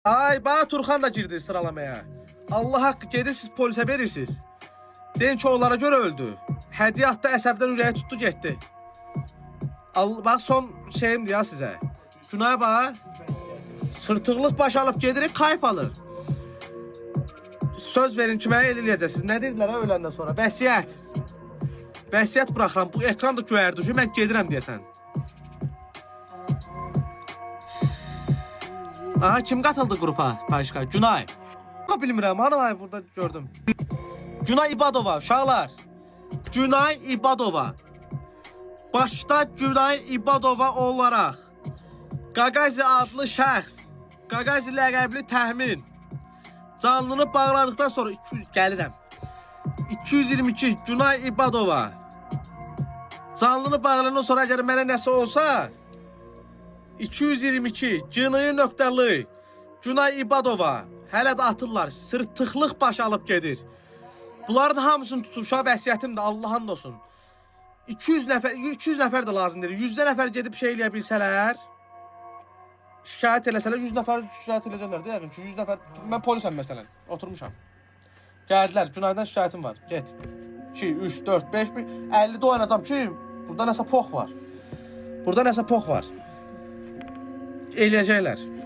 Ay, bana Turxan da girdi sıralamaya. Allah haqqı, gedirsiniz polisə verirsiniz. Deyin ki, onlara görə öldü. Hədiyyatda əsəbdən ürəyi tutdu, getdi. Bax, son şeyimdir ya sizə. Günay bax. Sırtıqlıq baş alıp gedirik, kayıp alır. Söz verin ki, mənə el eləyəcəksiniz. Nə dedilər ha öləndən sonra? Vəsiyyət. Vəsiyyət bıraxıram. Bu ekran da göyərdi ki, mən gedirəm deyəsən. Aha, kim qatıldı qrupa? Başqa. Günay. Bilmirəm, hanım ay burada gördüm. Günay İbadova, uşaqlar. Günay İbadova. Başda Günay İbadova olaraq Qaqazi adlı şəxs, Qaqazi ləqəbli təxmin canlını bağladıqdan sonra gəlirəm. 222 Günay İbadova canlını bağladıqdan sonra əgər mənə nəsə olsa 222 Günay Günay İbadova hələ də atırlar, sırtıqlıq baş alıb gedir. Bunların hamısını tutuşa vəsiyyətimdir, Allah'ın olsun. 200 nəfər də lazım deyil. 100 nəfər gedib şey eləyə bilsələr, şikayət eləsələr 100 nəfər şikayət eləyəcəklər də yəqin ki 100 nəfər. Mən polisəm məsələn, oturmuşam. Gəldilər, Günaydan şikayətim var. Get. 2 3 4 5 50-də oynayacağam ki, burada nəsə pox var. Burada nəsə pox var. Eləyəcəklər.